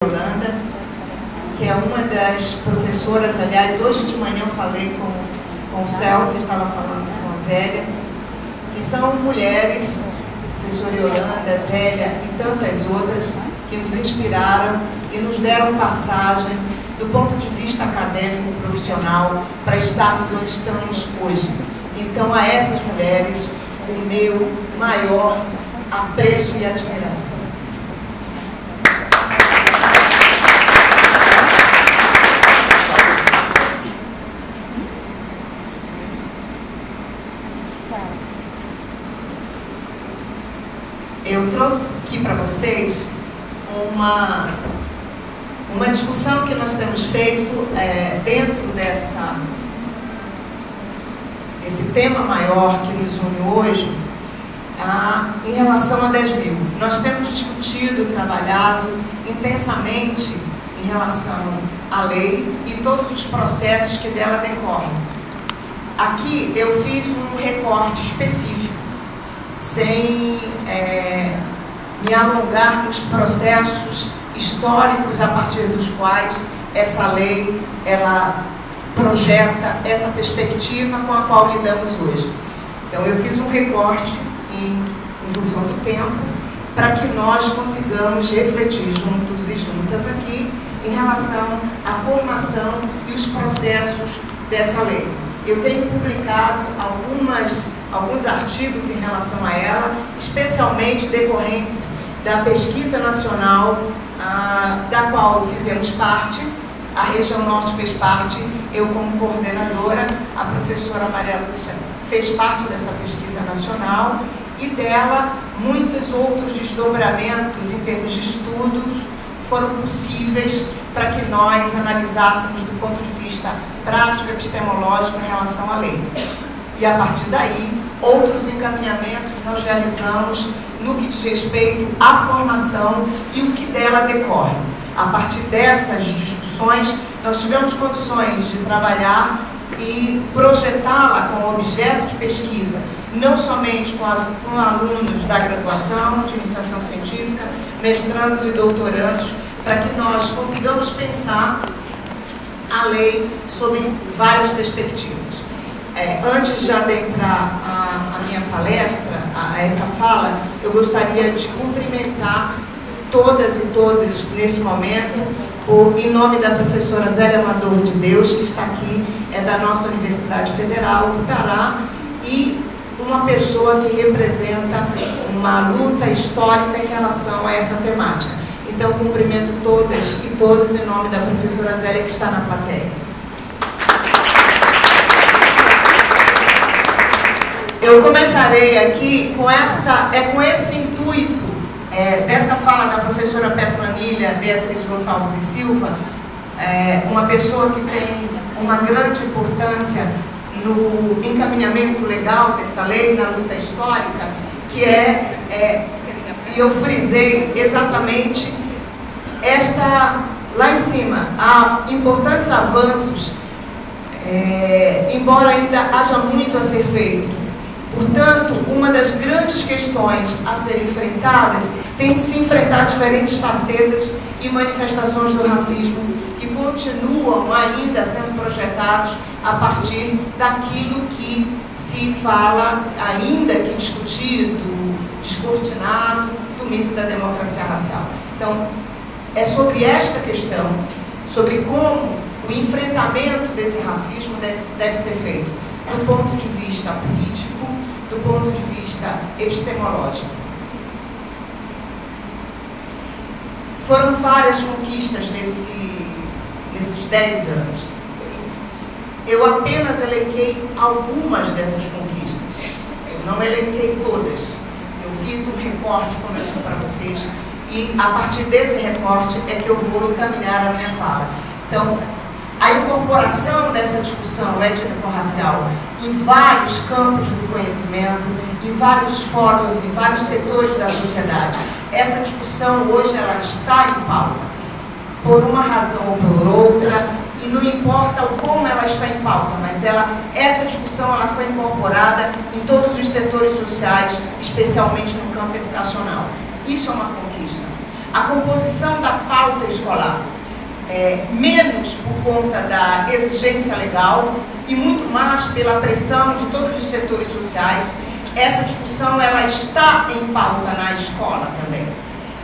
Yolanda, que é uma das professoras. Aliás, hoje de manhã eu falei com o Celso, estava falando com a Zélia, que são mulheres, professora Yolanda, Zélia e tantas outras, que nos inspiraram e nos deram passagem do ponto de vista acadêmico profissional para estarmos onde estamos hoje. Então, a essas mulheres, o meu maior apreço e admiração. Eu trouxe aqui para vocês uma discussão que nós temos feito dentro desse tema maior que nos une hoje, em relação a 10.000. Nós temos discutido, trabalhado intensamente em relação à lei e todos os processos que dela decorrem. Aqui eu fiz um recorte específico, sem me alongar nos processos históricos a partir dos quais essa lei ela projeta essa perspectiva com a qual lidamos hoje. Então eu fiz um recorte em função do tempo para que nós consigamos refletir juntos e juntas aqui em relação à formação e os processos dessa lei. Eu tenho publicado alguns artigos em relação a ela, especialmente decorrentes da pesquisa nacional da qual fizemos parte. A região norte fez parte, eu como coordenadora, a professora Maria Lúcia fez parte dessa pesquisa nacional, e dela muitos outros desdobramentos em termos de estudos foram possíveis para que nós analisássemos do ponto de vista prático, epistemológico em relação à lei. E a partir daí, outros encaminhamentos nós realizamos no que diz respeito à formação e o que dela decorre. A partir dessas discussões, nós tivemos condições de trabalhar e projetá-la como objeto de pesquisa, não somente com alunos da graduação, de iniciação científica, mestrandos e doutorandos, para que nós consigamos pensar a lei sob várias perspectivas. Antes de adentrar a minha palestra, a essa fala, eu gostaria de cumprimentar todas e todos nesse momento, em nome da professora Zélia Amador de Deus, que está aqui, é da nossa Universidade Federal do Pará, e uma pessoa que representa uma luta histórica em relação a essa temática. Então, cumprimento todas e todos em nome da professora Zélia, que está na plateia. Eu começarei aqui com esse intuito dessa fala da professora Petronila Beatriz Gonçalves e Silva, uma pessoa que tem uma grande importância no encaminhamento legal dessa lei, na luta histórica, que e eu frisei exatamente lá em cima, há importantes avanços, embora ainda haja muito a ser feito. Portanto, uma das grandes questões a serem enfrentadas tem de se enfrentar diferentes facetas e manifestações do racismo que continuam ainda sendo projetados a partir daquilo que se fala, ainda que discutido, descortinado, do mito da democracia racial. Então, é sobre esta questão, sobre como o enfrentamento desse racismo deve ser feito do ponto de vista político, do ponto de vista epistemológico. Foram várias conquistas nesses 10 anos. Eu apenas elenquei algumas dessas conquistas. Eu não elenquei todas. Eu fiz um recorte, como eu disse para vocês, e a partir desse recorte é que eu vou encaminhar a minha fala. Então, a incorporação dessa discussão étnico-racial em vários campos do conhecimento, em vários fóruns, em vários setores da sociedade. Essa discussão hoje ela está em pauta, por uma razão ou por outra, e não importa como ela está em pauta, mas essa discussão ela foi incorporada em todos os setores sociais, especialmente no campo educacional. Isso é uma conquista. a composição da pauta escolar, menos por conta da exigência legal e muito mais pela pressão de todos os setores sociais. Essa discussão ela está em pauta na escola também,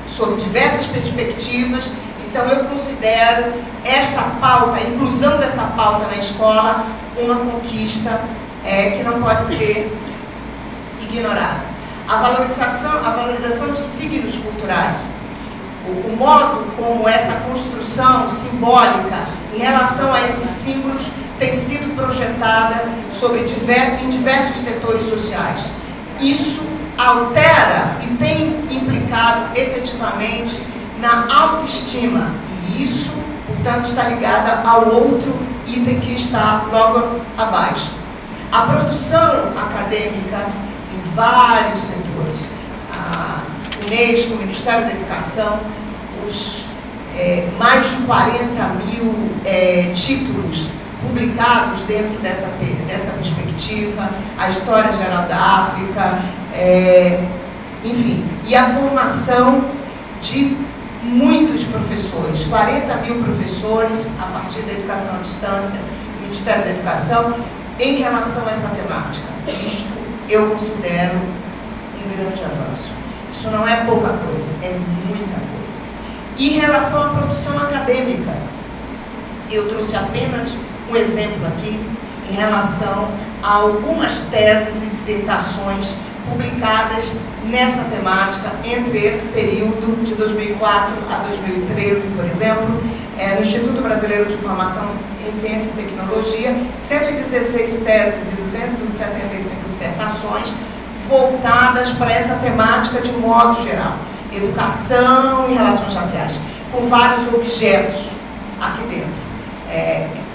sob diversas perspectivas. Então eu considero esta pauta, a inclusão dessa pauta na escola, uma conquista que não pode ser ignorada. A valorização de signos culturais, o modo como essa construção simbólica em relação a esses símbolos tem sido projetada em diversos setores sociais. Isso altera e tem implicado efetivamente na autoestima, e isso, portanto, está ligada ao outro item que está logo abaixo. A produção acadêmica em vários setores, a Unesco, o Ministério da Educação, os mais de 40 mil títulos publicados dentro dessa perspectiva, a História Geral da África, enfim, e a formação de muitos professores, 40 mil professores a partir da educação à distância, do Ministério da Educação, em relação a essa temática. Isto eu considero um grande avanço. Isso não é pouca coisa, é muita coisa. E em relação à produção acadêmica, eu trouxe apenas um exemplo aqui em relação a algumas teses e dissertações publicadas nessa temática entre esse período de 2004 a 2013, por exemplo, no Instituto Brasileiro de Formação em Ciência e Tecnologia, 116 teses e 275 dissertações voltadas para essa temática de modo geral, educação e relações raciais, com vários objetos aqui dentro.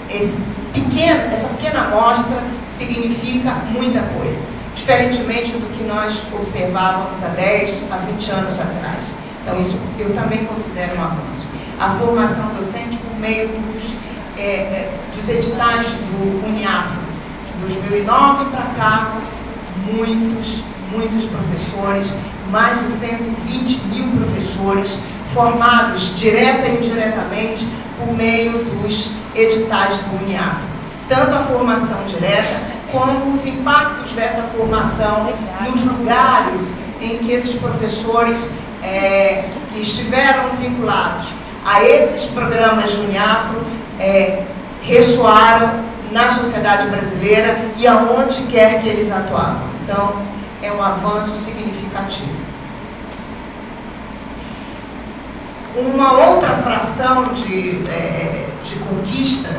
Essa pequena amostra significa muita coisa, diferentemente do que nós observávamos há 10, a 20 anos atrás. Então, isso eu também considero um avanço. A formação docente por meio dos editais do Uniafro, de 2009 para cá, muitos professores, mais de 120 mil professores formados direta e indiretamente por meio dos editais do Uniafro. Tanto a formação direta como os impactos dessa formação nos lugares em que esses professores que estiveram vinculados a esses programas de Uniafro ressoaram na sociedade brasileira e aonde quer que eles atuavam. Então, é um avanço significativo. Uma outra fração de conquista,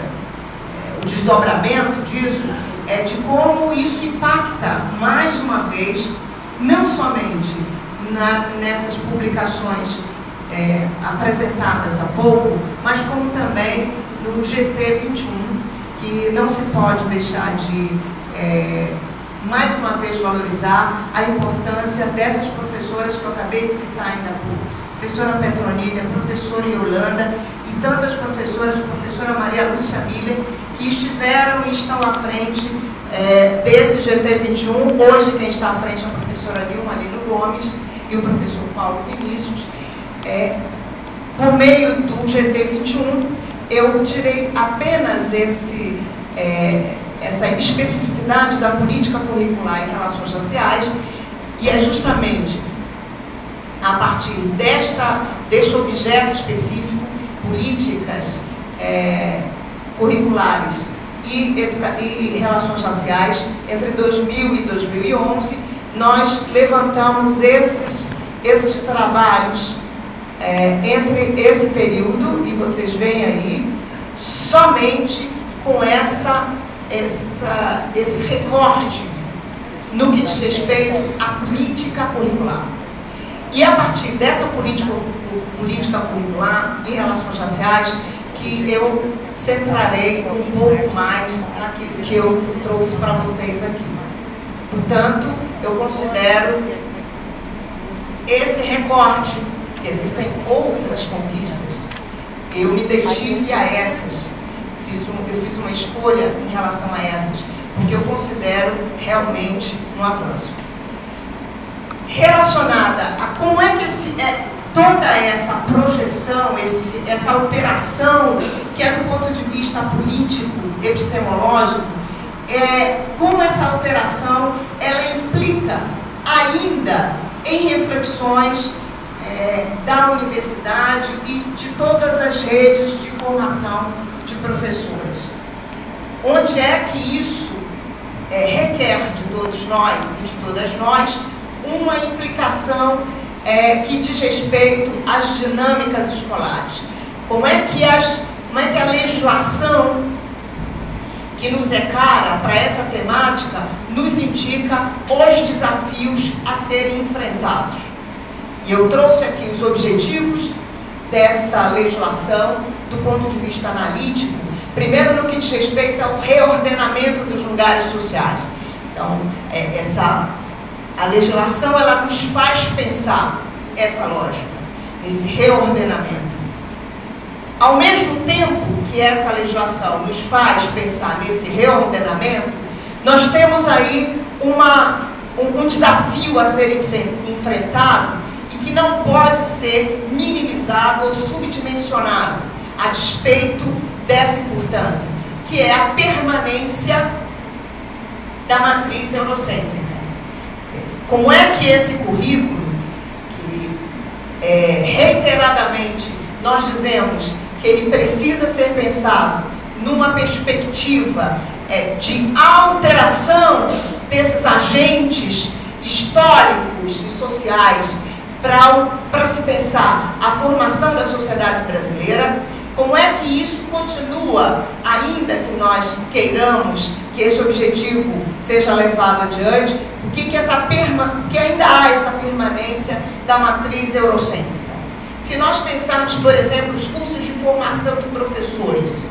o desdobramento disso, é de como isso impacta, mais uma vez, não somente nessas publicações apresentadas há pouco, mas como também no GT21, que não se pode deixar de, mais uma vez, valorizar a importância dessas professoras que eu acabei de citar ainda há pouco. Professora Petronilha, professora Yolanda e tantas professoras, professora Maria Lúcia Miller, que estiveram e estão à frente desse GT21. Hoje quem está à frente é a professora Nilma Lino Gomes e o professor Paulo Vinícius. Por meio do GT21, eu tirei apenas essa especificidade da política curricular em relações raciais, e é justamente a partir deste objeto específico, políticas curriculares e relações raciais, entre 2000 e 2011, nós levantamos esses trabalhos entre esse período, e vocês veem aí, somente com esse recorte no que diz respeito à política curricular. E a partir dessa política curricular em relações raciais, que eu centrarei um pouco mais naquilo que eu trouxe para vocês aqui. Portanto, eu considero esse recorte, que existem outras conquistas, eu me detive a essas, eu fiz uma escolha em relação a essas, porque eu considero realmente um avanço. Relacionada a como é que toda essa projeção, essa alteração, que é do ponto de vista político, epistemológico, como essa alteração, ela implica ainda em reflexões da universidade e de todas as redes de formação de professores. Onde é que isso requer de todos nós e de todas nós uma implicação que diz respeito às dinâmicas escolares. Como é que a legislação que nos é cara para essa temática nos indica os desafios a serem enfrentados. E eu trouxe aqui os objetivos dessa legislação do ponto de vista analítico, primeiro no que diz respeito ao reordenamento dos lugares sociais. Então, a legislação, ela nos faz pensar essa lógica, esse reordenamento. Ao mesmo tempo que essa legislação nos faz pensar nesse reordenamento, nós temos aí um desafio a ser enfrentado e que não pode ser minimizado ou subdimensionado a despeito dessa importância, que é a permanência da matriz eurocêntrica. Como é que esse currículo, que reiteradamente nós dizemos que ele precisa ser pensado numa perspectiva de alteração desses agentes históricos e sociais para se pensar a formação da sociedade brasileira, como é que isso continua, ainda que nós queiramos que esse objetivo seja levado adiante, porque ainda há essa permanência da matriz eurocêntrica. Se nós pensarmos, por exemplo, os cursos de formação de professores,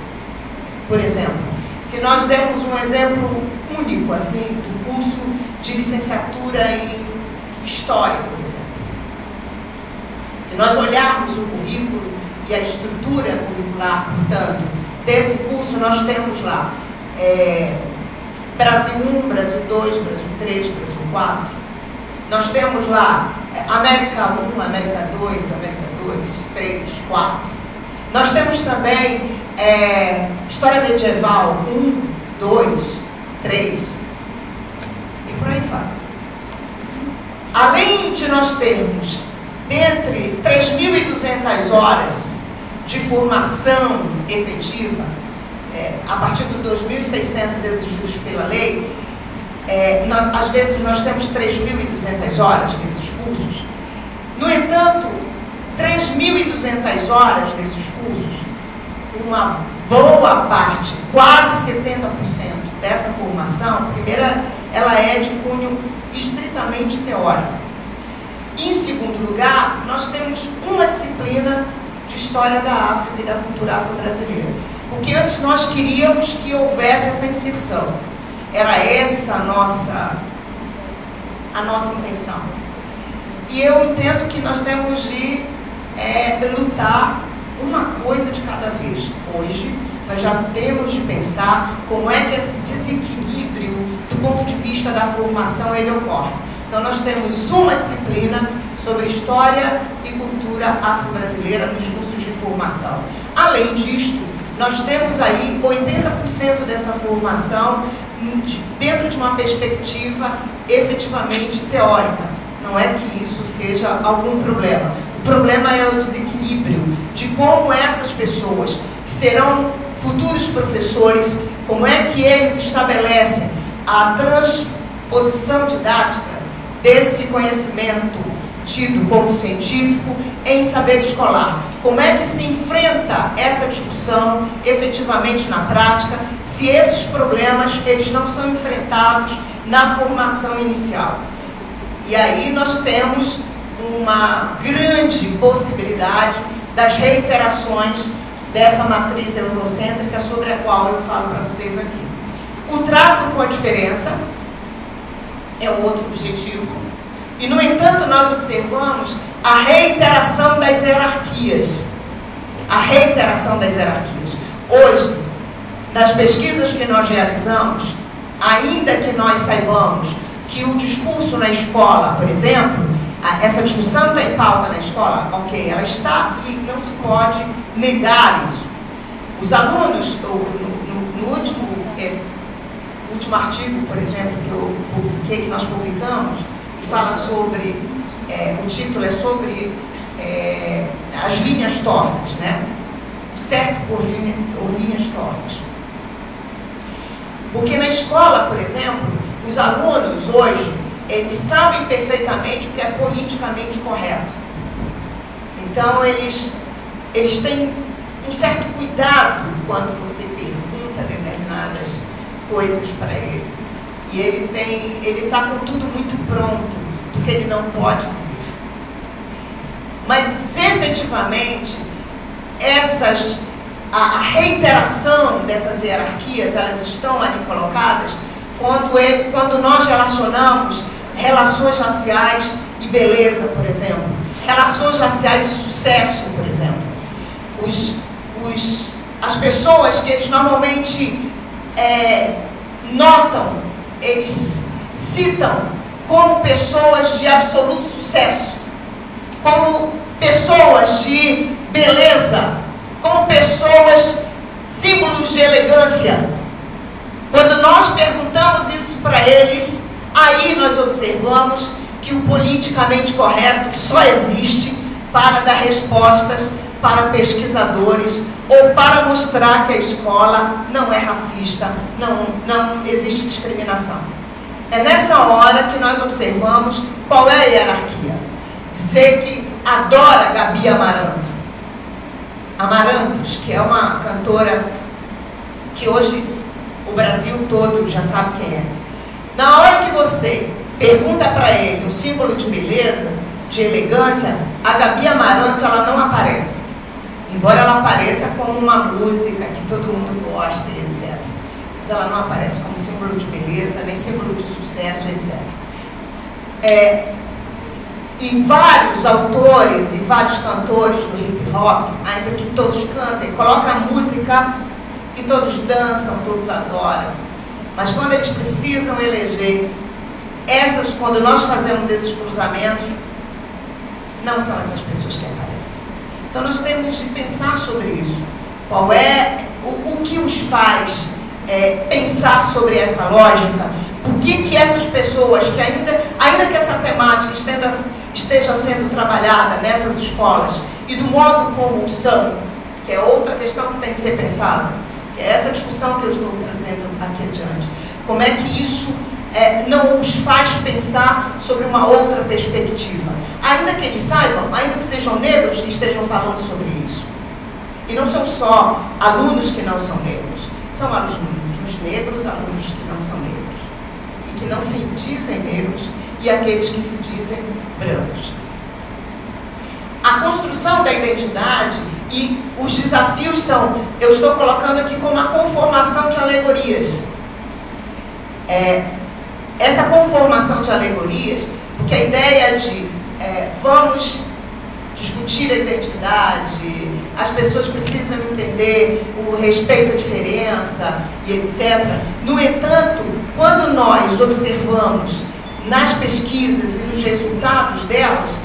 por exemplo, se nós dermos um exemplo único, assim, do curso de licenciatura em História, por exemplo. Se nós olharmos o currículo e a estrutura curricular, portanto, desse curso, nós temos lá Brasil 1, Brasil 2, Brasil 3, Brasil 4. Nós temos lá América 1, América 2, América 2, 3, 4. Nós temos também História Medieval 1, 2, 3 e por aí vai. Além de nós termos dentre 3.200 horas de formação efetiva, a partir dos 2.600 exigidos pela lei, às vezes nós temos 3.200 horas nesses cursos. No entanto, 3.200 horas desses cursos, uma boa parte, quase 70% dessa formação, primeira, ela é de cunho estritamente teórico. Em segundo lugar, nós temos uma disciplina de História da África e da cultura afro-brasileira. Porque antes nós queríamos que houvesse essa inserção. Era essa a nossa intenção. E eu entendo que nós temos de lutar uma coisa de cada vez. Hoje, nós já temos de pensar como é que esse desequilíbrio do ponto de vista da formação ele ocorre. Então, nós temos uma disciplina sobre História e Cultura Afro-Brasileira nos cursos de formação. Além disto, nós temos aí 80% dessa formação dentro de uma perspectiva efetivamente teórica. Não é que isso seja algum problema. O problema é o desequilíbrio de como essas pessoas, que serão futuros professores, como é que eles estabelecem a transposição didática desse conhecimento tido como científico em saber escolar. Como é que se enfrenta essa discussão efetivamente na prática, se esses problemas eles não são enfrentados na formação inicial? E aí nós temos uma grande possibilidade das reiterações dessa matriz eurocêntrica sobre a qual eu falo para vocês aqui. O trato com a diferença é o outro objetivo. E, no entanto, nós observamos a reiteração das hierarquias. A reiteração das hierarquias. Hoje, nas pesquisas que nós realizamos, ainda que nós saibamos que o discurso na escola, por exemplo, essa discussão está em pauta na escola? Ok, ela está e não se pode negar isso. Os alunos, no último artigo, por exemplo, que eu publiquei, que nós publicamos, fala sobre, o título é sobre as linhas tortas, né? O certo por linhas tortas. Porque na escola, por exemplo, os alunos hoje, eles sabem perfeitamente o que é politicamente correto. Então, eles têm um certo cuidado quando você pergunta determinadas coisas para ele. E ele está com tudo muito pronto do que ele não pode dizer. Mas, efetivamente, a reiteração dessas hierarquias, elas estão ali colocadas quando nós relacionamos relações raciais e beleza, por exemplo. Relações raciais e sucesso, por exemplo. As pessoas que eles normalmente notam, eles citam como pessoas de absoluto sucesso, como pessoas de beleza, como pessoas símbolos de elegância. Quando nós perguntamos isso para eles, aí nós observamos que o politicamente correto só existe para dar respostas para pesquisadores ou para mostrar que a escola não é racista, não existe discriminação. É nessa hora que nós observamos qual é a hierarquia. Dizer que adora Gabi Amarantos, que é uma cantora que hoje o Brasil todo já sabe quem é. Na hora que você pergunta para ele um símbolo de beleza, de elegância, a Gabi Amaranto, ela não aparece. Embora ela apareça como uma música que todo mundo gosta e etc. Mas ela não aparece como símbolo de beleza, nem símbolo de sucesso, etc. E vários autores e vários cantores do hip hop, ainda que todos cantem, colocam a música e todos dançam, todos adoram. Mas quando eles precisam eleger quando nós fazemos esses cruzamentos, não são essas pessoas que aparecem. Então nós temos de pensar sobre isso. Qual é o que os faz pensar sobre essa lógica? Por que essas pessoas que ainda que essa temática esteja sendo trabalhada nessas escolas e do modo como são, que é outra questão que tem que ser pensada, que é essa discussão que eu estou trazendo aqui adiante. Como é que isso não os faz pensar sobre uma outra perspectiva? Ainda que eles saibam, ainda que sejam negros que estejam falando sobre isso. E não são só alunos que não são negros, são alunos negros, alunos que não são negros. E que não se dizem negros e aqueles que se dizem brancos. A construção da identidade e os desafios são, eu estou colocando aqui como a conformação de alegorias. Essa conformação de alegorias, porque a ideia de vamos discutir a identidade, as pessoas precisam entender o respeito à diferença e etc. No entanto, quando nós observamos nas pesquisas e nos resultados delas,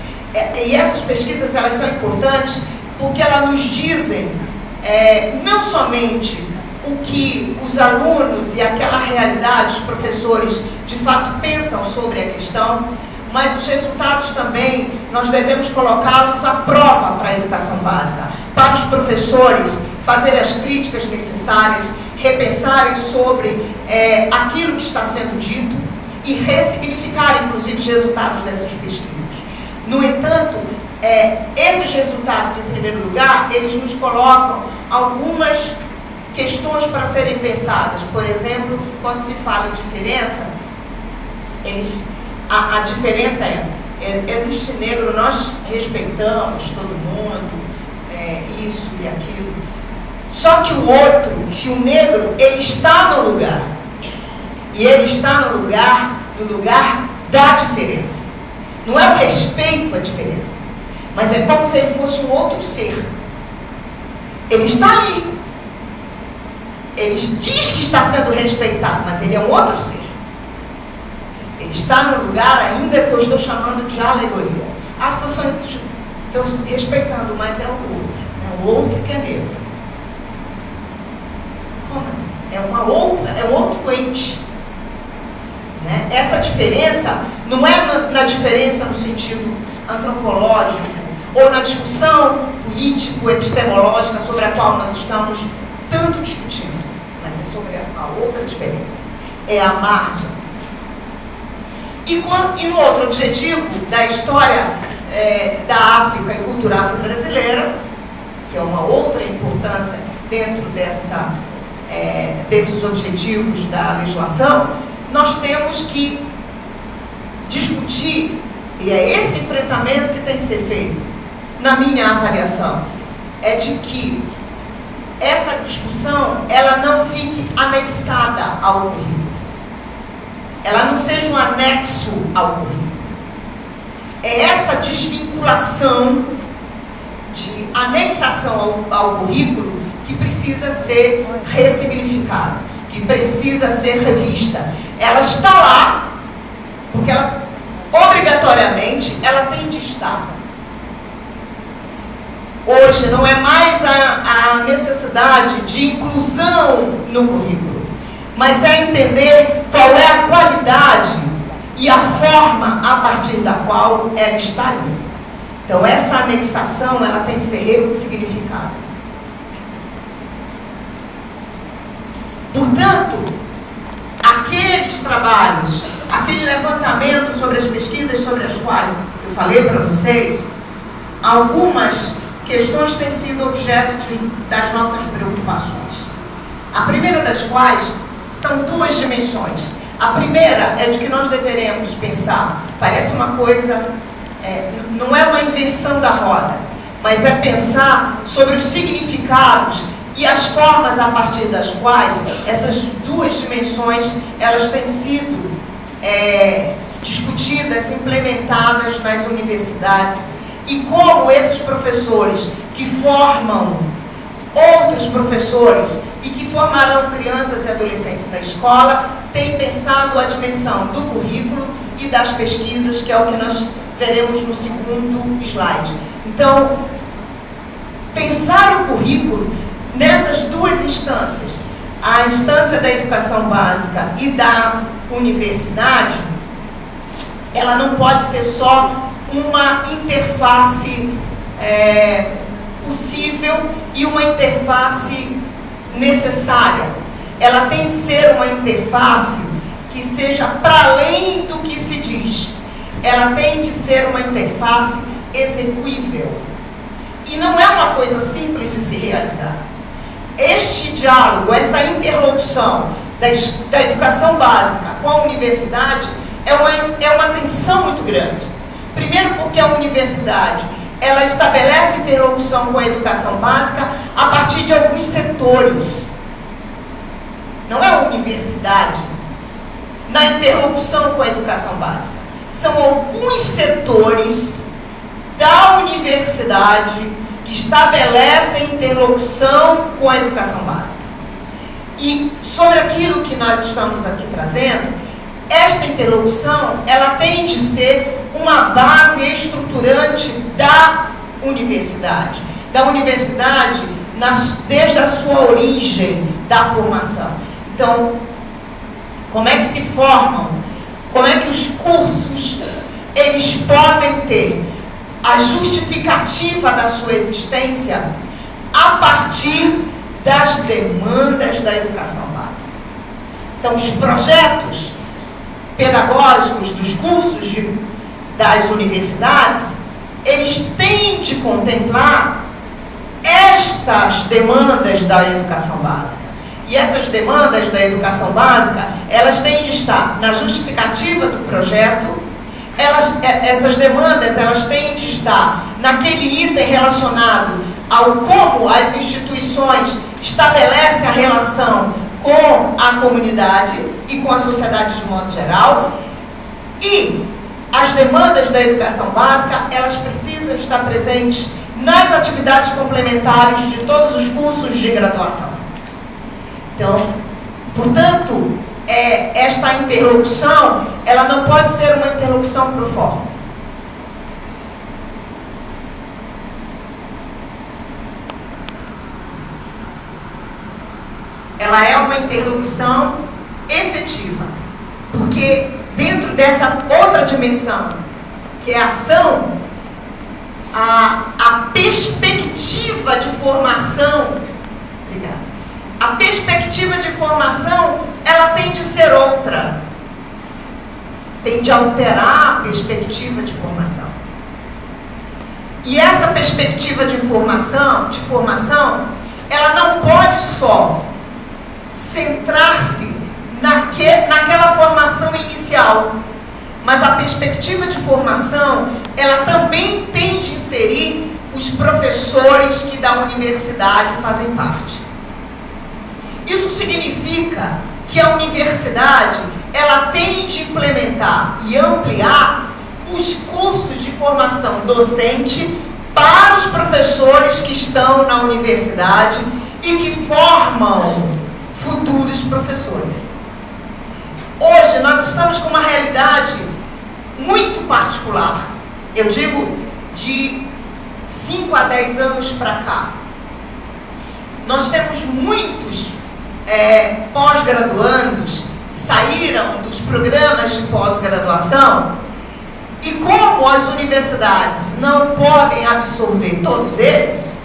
e essas pesquisas elas são importantes porque elas nos dizem não somente o que os alunos e aquela realidade, os professores de fato pensam sobre a questão, mas os resultados também nós devemos colocá-los à prova para a educação básica, para os professores fazerem as críticas necessárias, repensarem sobre aquilo que está sendo dito e ressignificar, inclusive, os resultados dessas pesquisas. No entanto, esses resultados, em primeiro lugar, eles nos colocam algumas questões para serem pensadas. Por exemplo, quando se fala em diferença, a diferença existe negro, nós respeitamos todo mundo, isso e aquilo. Só que o outro, que o negro, ele está no lugar. E ele está no lugar da diferença. Não é o respeito à diferença, mas é como se ele fosse um outro ser. Ele está ali. Ele diz que está sendo respeitado, mas ele é um outro ser. Ele está no lugar ainda que eu estou chamando de alegoria. Estou respeitando, mas é o outro que é negro. Como assim? É um outro ente. Né? Essa diferença não é na diferença no sentido antropológico ou na discussão político-epistemológica sobre a qual nós estamos tanto discutindo, mas é sobre a outra diferença. É a margem. E no outro objetivo da história da África e cultura afro-brasileira, que é uma outra importância dentro desses objetivos da legislação, nós temos que discutir, e é esse enfrentamento que tem que ser feito, na minha avaliação, é de que essa discussão, ela não fique anexada ao currículo. Ela não seja um anexo ao currículo. É essa desvinculação de anexação ao currículo que precisa ser ressignificada, que precisa ser revista. Ela está lá, porque ela, obrigatoriamente, ela tem de estar. Hoje não é mais a necessidade de inclusão no currículo, mas é entender qual é a qualidade e a forma a partir da qual ela está ali. Então essa anexação, ela tem que ser ressignificada. Portanto, aqueles trabalhos, aquele levantamento sobre as pesquisas sobre as quais eu falei para vocês, algumas questões têm sido objeto das nossas preocupações. A primeira das quais são duas dimensões. A primeira é de que nós deveremos pensar, parece uma coisa, não é uma invenção da roda, mas é pensar sobre os significados e as formas a partir das quais essas duas dimensões elas têm sido discutidas, implementadas nas universidades, e como esses professores que formam outros professores e que formarão crianças e adolescentes na escola têm pensado a dimensão do currículo e das pesquisas, que é o que nós veremos no segundo slide. Então, pensar o currículo nessas duas instâncias, a instância da educação básica e da universidade, ela não pode ser só uma interface possível e uma interface necessária. Ela tem que ser uma interface que seja para além do que se diz. Ela tem de ser uma interface execuível. E não é uma coisa simples de se realizar. Este diálogo, essa interlocução da educação básica com a universidade é uma tensão muito grande. Primeiro porque a universidade, ela estabelece interlocução com a educação básica a partir de alguns setores. Não é a universidade na interlocução com a educação básica. São alguns setores da universidade que estabelecem interlocução com a educação básica. E sobre aquilo que nós estamos aqui trazendo, esta interlocução, ela tem de ser uma base estruturante da universidade. Desde a sua origem da formação. Então, como é que se formam? Como é que os cursos, eles podem ter a justificativa da sua existência a partir das demandas da educação básica. Então, os projetos pedagógicos dos cursos das universidades, eles têm de contemplar estas demandas da educação básica. E essas demandas da educação básica, elas têm de estar na justificativa do projeto. Essas demandas, elas têm de estar naquele item relacionado ao como as instituições estabelecem a relação com a comunidade e com a sociedade de modo geral. E as demandas da educação básica, elas precisam estar presentes nas atividades complementares de todos os cursos de graduação. Então, portanto, esta interlocução, ela não pode ser uma interlocução pro forma. Ela é uma interlocução efetiva, porque dentro dessa outra dimensão, que é a ação, a perspectiva de formação, obrigada, a perspectiva de formação, ela tem de ser outra, tem de alterar a perspectiva de formação. E essa perspectiva de formação, ela não pode só centrar-se naquela formação inicial, mas a perspectiva de formação, ela também tem de inserir os professores que da universidade fazem parte. Isso significa que a universidade, ela tem de implementar e ampliar os cursos de formação docente para os professores que estão na universidade e que formam futuros professores. Hoje nós estamos com uma realidade muito particular, eu digo de 5 a 10 anos para cá. Nós temos muitos pós-graduandos que saíram dos programas de pós-graduação, e como as universidades não podem absorver todos eles,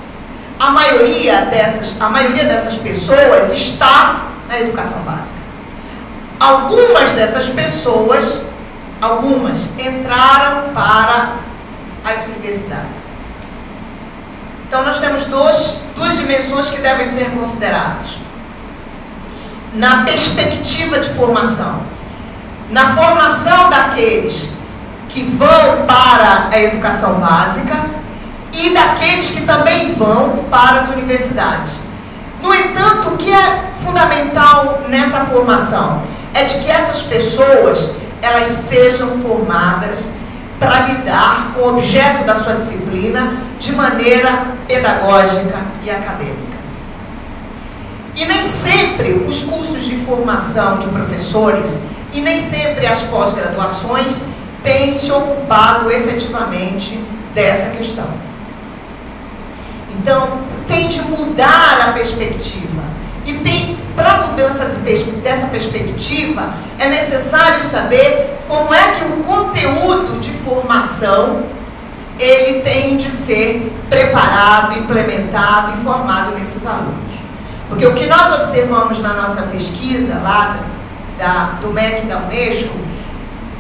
a maioria dessas pessoas está na educação básica. Algumas dessas pessoas, entraram para as universidades. Então nós temos duas dimensões que devem ser consideradas. Na perspectiva de formação, na formação daqueles que vão para a educação básica e daqueles que também vão para as universidades. No entanto, o que é fundamental nessa formação é de que essas pessoas, elas sejam formadas para lidar com o objeto da sua disciplina de maneira pedagógica e acadêmica. E nem sempre os cursos de formação de professores e nem sempre as pós-graduações têm se ocupado efetivamente dessa questão. Então, tem de mudar a perspectiva. E para a mudança dessa perspectiva, é necessário saber como é que o conteúdo de formação, ele tem de ser preparado, implementado e formado nesses alunos. Porque o que nós observamos na nossa pesquisa lá do MEC da Unesco,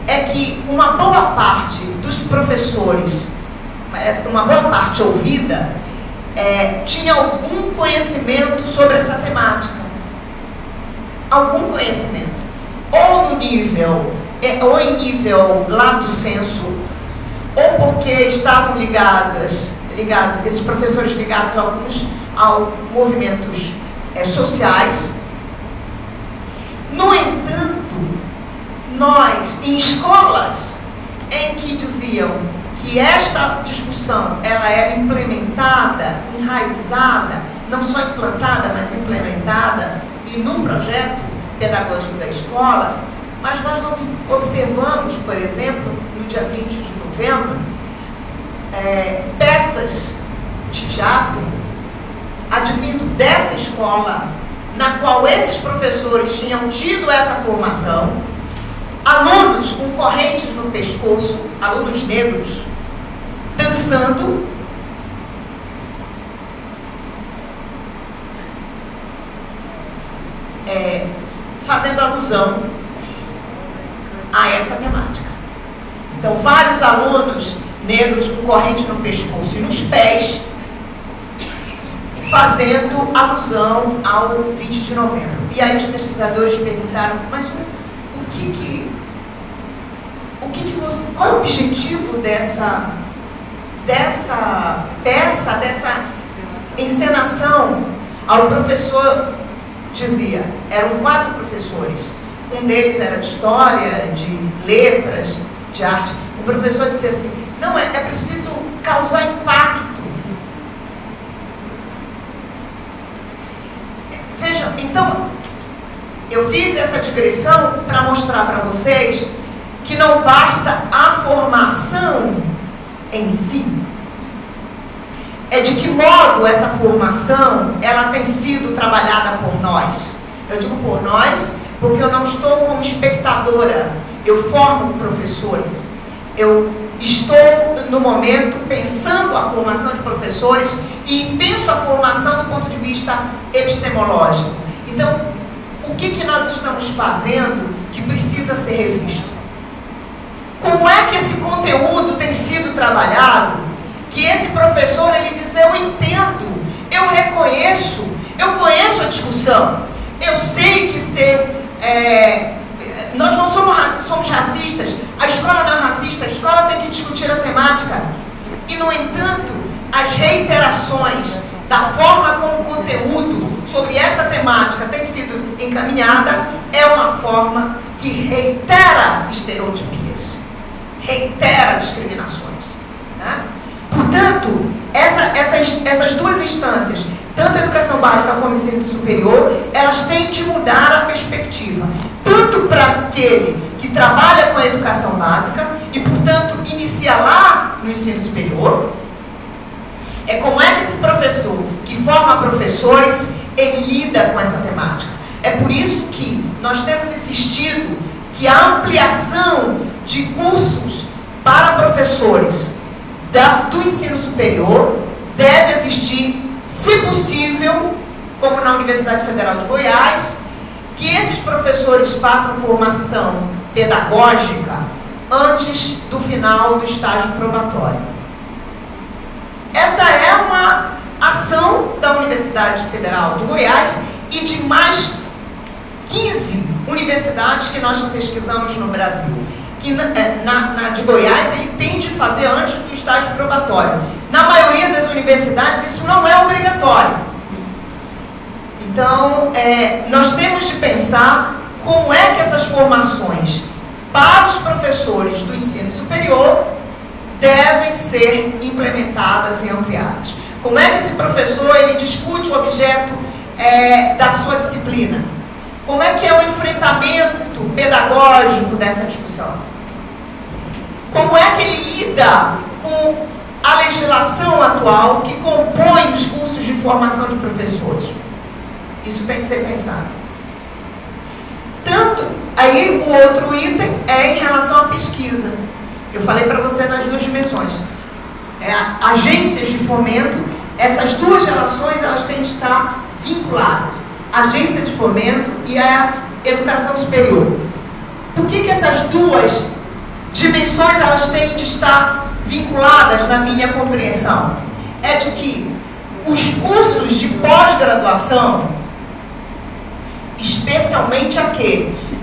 é que uma boa parte dos professores, uma boa parte ouvida, tinha algum conhecimento sobre essa temática. Algum conhecimento. Ou em nível lato sensu, ou porque estavam ligados, esses professores ligados a movimentos sociais. No entanto, nós, em escolas em que diziam que esta discussão ela era implementada, enraizada, não só implantada, mas implementada e num projeto pedagógico da escola, mas nós observamos, por exemplo, no dia 20 de novembro, peças de teatro advindo dessa escola, na qual esses professores tinham tido essa formação, alunos com correntes no pescoço, alunos negros, dançando, fazendo alusão a essa temática. Então, vários alunos negros com corrente no pescoço e nos pés, fazendo alusão ao 20 de novembro. E aí os pesquisadores perguntaram, mas qual é o objetivo dessa peça, dessa encenação? Ao professor dizia, eram 4 professores, um deles era de história, de letras, de arte. O professor disse assim, não, é preciso causar impacto. Veja, então, eu fiz essa digressão para mostrar para vocês que não basta a formação em si. É de que modo essa formação ela tem sido trabalhada por nós. Eu digo por nós porque eu não estou como espectadora, eu formo professores. Eu estou no momento pensando a formação de professores e penso a formação do ponto de vista epistemológico. Então, o que nós estamos fazendo que precisa ser revisto? Como é que esse conteúdo tem sido trabalhado? Que esse professor, ele diz, eu entendo, eu reconheço, eu conheço a discussão, eu sei que nós não somos racistas, a escola não é racista, a escola tem que discutir a temática. E, no entanto, as reiterações da forma como o conteúdo sobre essa temática tem sido encaminhada é uma forma que reitera estereotipias, reitera discriminações, né? Portanto, essas duas instâncias, tanto a educação básica como o ensino superior, elas têm de mudar a perspectiva, tanto para aquele que trabalha com a educação básica e, portanto, inicia lá no ensino superior. É como é que esse professor, que forma professores, ele lida com essa temática. É por isso que nós temos insistido que a ampliação de cursos para professores do ensino superior deve existir, se possível, como na Universidade Federal de Goiás, que esses professores façam formação pedagógica antes do final do estágio probatório. Essa é uma ação da Universidade Federal de Goiás e de mais 15 universidades que nós pesquisamos no Brasil. Que na de Goiás ele tem de fazer antes do estágio probatório. Na maioria das universidades isso não é obrigatório. Então, nós temos de pensar como é que essas formações para os professores do ensino superior devem ser implementadas e ampliadas. Como é que esse professor ele discute o objeto da sua disciplina? Como é que é o enfrentamento pedagógico dessa discussão? Como é que ele lida com a legislação atual que compõe os cursos de formação de professores? Isso tem que ser pensado. Tanto, aí o outro item é em relação à pesquisa. Eu falei para você nas duas dimensões. Agências de fomento, essas duas relações elas têm de estar vinculadas. Agência de fomento e a educação superior. Por que essas duas dimensões elas têm de estar vinculadas na minha compreensão? É de que os cursos de pós-graduação, especialmente aqueles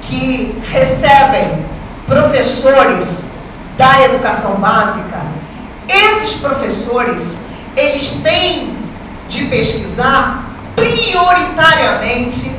que recebem professores da educação básica, esses professores, eles têm de pesquisar prioritariamente